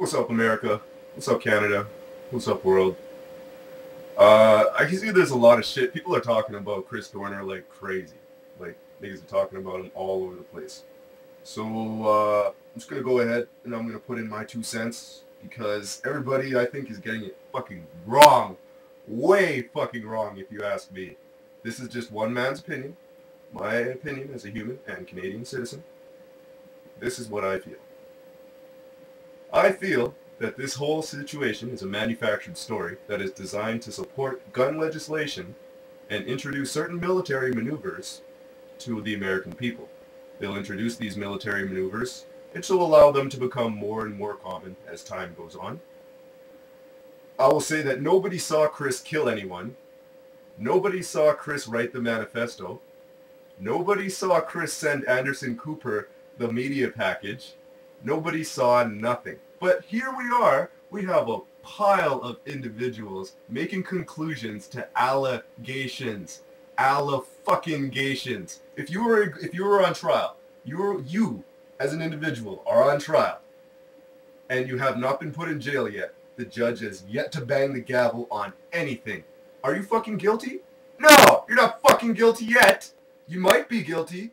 What's up, America? What's up, Canada? What's up, world? I can see there's a lot of shit. People are talking about Chris Dorner like crazy. Like, niggas are talking about him all over the place. So, I'm just gonna go ahead and I'm gonna put in my 2 cents because everybody, I think, is getting it fucking wrong. Way fucking wrong, if you ask me. This is just one man's opinion. My opinion as a human and Canadian citizen. This is what I feel. I feel that this whole situation is a manufactured story that is designed to support gun legislation and introduce certain military maneuvers to the American people. They'll introduce these military maneuvers, which will allow them to become more and more common as time goes on. I will say that nobody saw Chris kill anyone. Nobody saw Chris write the manifesto. Nobody saw Chris send Anderson Cooper the media package. Nobody saw nothing. But here we are. We have a pile of individuals making conclusions to allegations. Alla-fucking-gations. If you were on trial, you as an individual are on trial, and you have not been put in jail yet. The judge has yet to bang the gavel on anything. Are you fucking guilty? No, you're not fucking guilty yet. You might be guilty.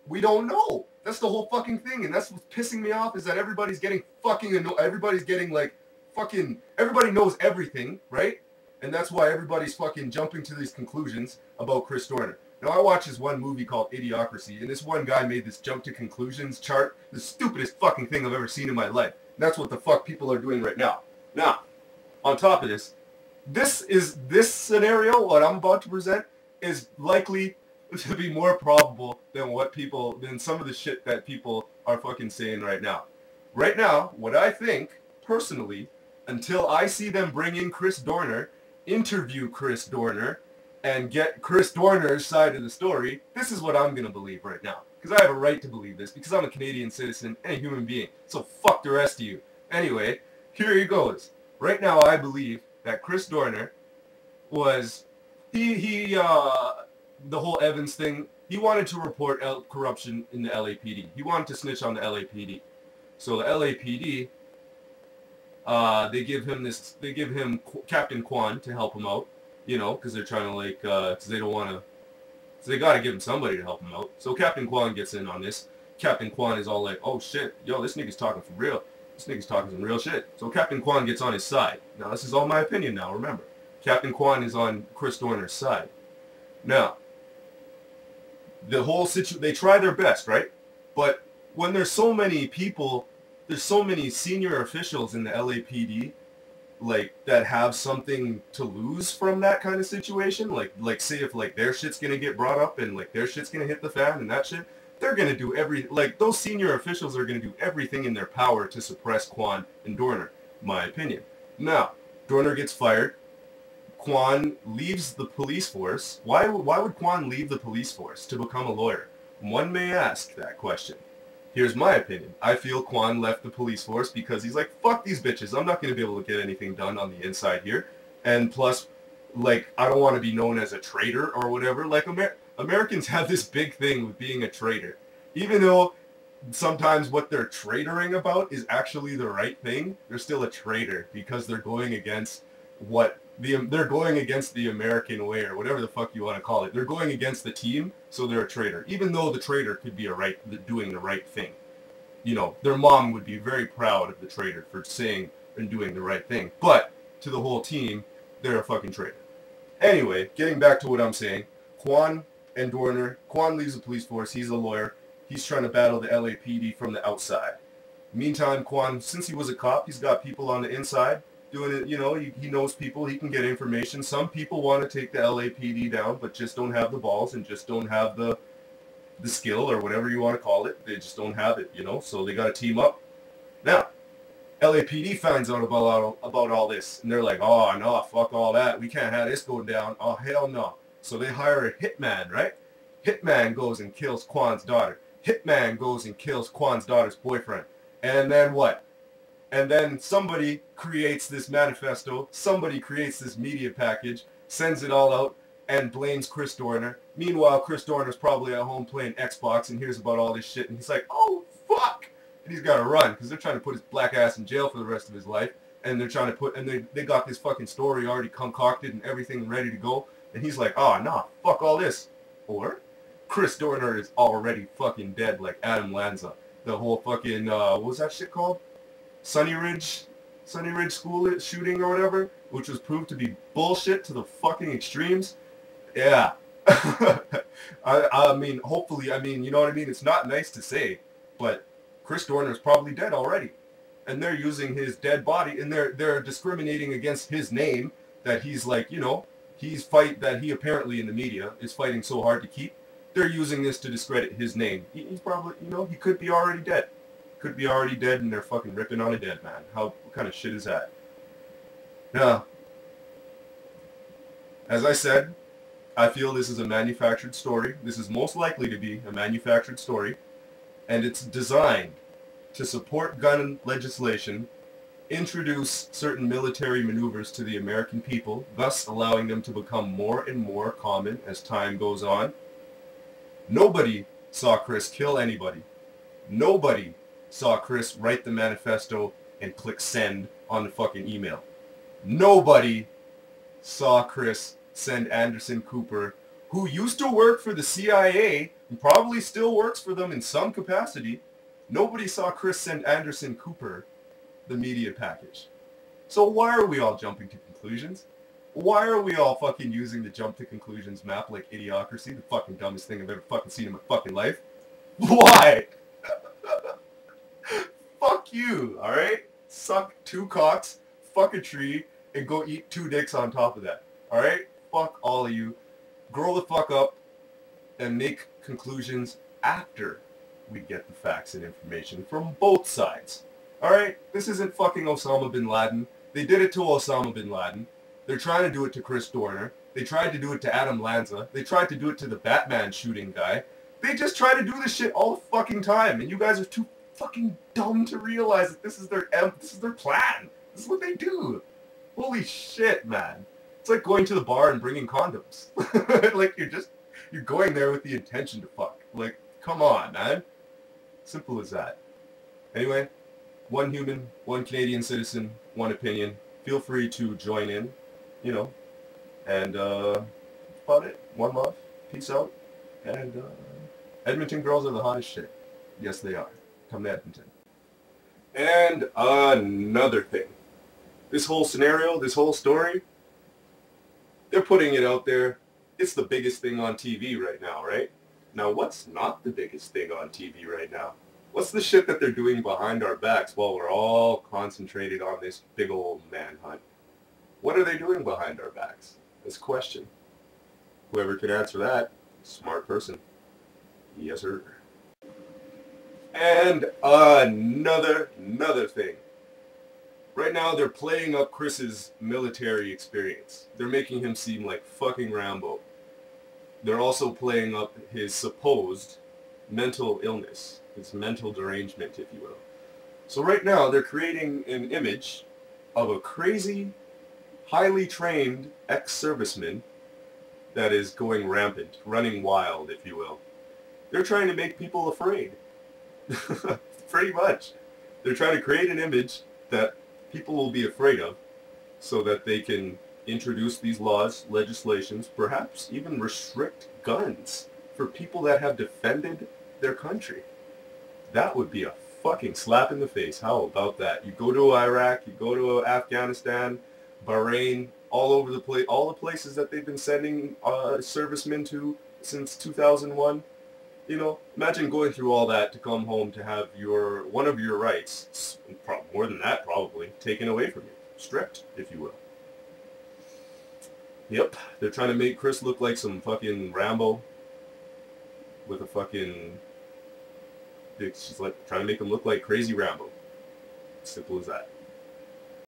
We don't know. That's the whole fucking thing, and that's what's pissing me off is that everybody's getting fucking annoyed. Everybody's getting like fucking. Everybody knows everything, right? And that's why everybody's fucking jumping to these conclusions about Chris Dorner. Now, I watched this one movie called Idiocracy, and this one guy made this jump to conclusions chart. The stupidest fucking thing I've ever seen in my life. And that's what the fuck people are doing right now. Now, on top of this, this scenario, what I'm about to present, is likely to be more probable than some of the shit that people are fucking saying right now. Right now, what I think, personally, until I see them bring in Chris Dorner, interview Chris Dorner, and get Chris Dorner's side of the story, this is what I'm going to believe right now. Because I have a right to believe this, because I'm a Canadian citizen and a human being. So fuck the rest of you. Anyway, here he goes. Right now, I believe that Chris Dorner was, the whole Evans thing, he wanted to report corruption in the LAPD. He wanted to snitch on the LAPD. So the LAPD, they give him Captain Kwan to help him out, you know, because they're trying to like, because they don't want to, so they got to give him somebody to help him out. So Captain Kwan gets in on this. Captain Kwan is all like, oh shit, yo, this nigga's talking for real. This nigga's talking some real shit. So Captain Kwan gets on his side. Now, this is all my opinion now, remember. Captain Kwan is on Chris Dorner's side. Now, the whole situation, they try their best, right? But when there's so many people, there's so many senior officials in the LAPD, like, that have something to lose from that kind of situation, like say if, like, their shit's gonna get brought up and, like, their shit's gonna hit the fan and that shit, they're gonna do those senior officials are gonna do everything in their power to suppress Kwan and Dorner, my opinion. Now, Dorner gets fired. Kwan leaves the police force. Why would Kwan leave the police force to become a lawyer? One may ask that question. Here's my opinion. I feel Kwan left the police force because he's like, fuck these bitches. I'm not going to be able to get anything done on the inside here. And plus, like, I don't want to be known as a traitor or whatever. Like, Americans have this big thing with being a traitor. Even though sometimes what they're traitoring about is actually the right thing, they're still a traitor because they're going against they're going against the American way, or whatever the fuck you want to call it. They're going against the team, so they're a traitor. Even though the traitor could be doing the right thing. You know, their mom would be very proud of the traitor for saying and doing the right thing. But to the whole team, they're a fucking traitor. Anyway, getting back to what I'm saying, Kwan and Dorner, Kwan leaves the police force. He's a lawyer. He's trying to battle the LAPD from the outside. Meantime, Kwan, since he was a cop, he's got people on the inside doing it, you know, he knows people, he can get information. Some people want to take the LAPD down, but just don't have the balls and just don't have the skill or whatever you want to call it. They just don't have it, you know, so they got to team up. Now, LAPD finds out about all this, and they're like, oh, no, fuck all that. We can't have this go down. Oh, hell no. So they hire a hitman, right? Hitman goes and kills Kwan's daughter. Hitman goes and kills Kwan's daughter's boyfriend. And then what? And then somebody creates this manifesto, somebody creates this media package, sends it all out, and blames Chris Dorner. Meanwhile, Chris Dorner's probably at home playing Xbox and hears about all this shit, and he's like, oh, fuck! and he's got to run because they're trying to put his black ass in jail for the rest of his life, and they're trying to put, and they got this fucking story already concocted and everything ready to go, and he's like, oh, nah, fuck all this. Or Chris Dorner is already fucking dead like Adam Lanza. The whole fucking, what was that shit called? Sunny Ridge school shooting or whatever, which was proved to be bullshit to the fucking extremes. Yeah. I mean, hopefully, I mean, you know what I mean? It's not nice to say, but Chris Dorner is probably dead already. And they're using his dead body, and they're discriminating against his name that he's like, you know, that he apparently in the media is fighting so hard to keep. They're using this to discredit his name. He's probably, you know, he could be already dead. Could be already dead, and they're fucking ripping on a dead man. What kind of shit is that? Now, as I said, I feel this is a manufactured story. This is most likely to be a manufactured story, and it's designed to support gun legislation, introduce certain military maneuvers to the American people, thus allowing them to become more and more common as time goes on. Nobody saw Chris kill anybody. Nobody saw Chris write the manifesto and click send on the fucking email. Nobody saw Chris send Anderson Cooper, who used to work for the CIA and probably still works for them in some capacity. Nobody saw Chris send Anderson Cooper the media package. So why are we all jumping to conclusions? Why are we all fucking using the jump to conclusions map like Idiocracy, the fucking dumbest thing I've ever fucking seen in my fucking life? Why? Fuck you, alright? Suck 2 cocks, fuck a tree, and go eat 2 dicks on top of that. Alright? Fuck all of you. Grow the fuck up and make conclusions after we get the facts and information from both sides. Alright? This isn't fucking Osama bin Laden. They did it to Osama bin Laden. They're trying to do it to Chris Dorner. They tried to do it to Adam Lanza. They tried to do it to the Batman shooting guy. They just try to do this shit all the fucking time, and you guys are too fucking dumb to realize that this is their plan. This is what they do. Holy shit, man. It's like going to the bar and bringing condoms. Like, you're going there with the intention to fuck. Like, come on, man. Simple as that. Anyway, one human, one Canadian citizen, one opinion. Feel free to join in, you know. And, that's about it. One love. Peace out. And, Edmonton girls are the hottest shit. Yes, they are. Come to Edmonton. And another thing. This whole scenario, this whole story, they're putting it out there. It's the biggest thing on TV right now, right? Now, what's not the biggest thing on TV right now? What's the shit that they're doing behind our backs while we're all concentrated on this big old manhunt? What are they doing behind our backs? This question. Whoever can answer that, smart person. Yes, sir. And another thing. Right now, they're playing up Chris's military experience. They're making him seem like fucking Rambo. They're also playing up his supposed mental illness, his mental derangement, if you will. So right now, they're creating an image of a crazy, highly trained ex-serviceman that is going rampant, running wild, if you will. They're trying to make people afraid. Pretty much. They're trying to create an image that people will be afraid of so that they can introduce these laws, legislations, perhaps even restrict guns for people that have defended their country. That would be a fucking slap in the face. How about that? You go to Iraq, you go to Afghanistan, Bahrain, all over the place, all the places that they've been sending servicemen to since 2001. You know, imagine going through all that to come home to have one of your rights, more than that probably, taken away from you. Stripped, if you will. Yep, they're trying to make Chris look like some fucking Rambo with a fucking... She's like trying to make him look like crazy Rambo. Simple as that.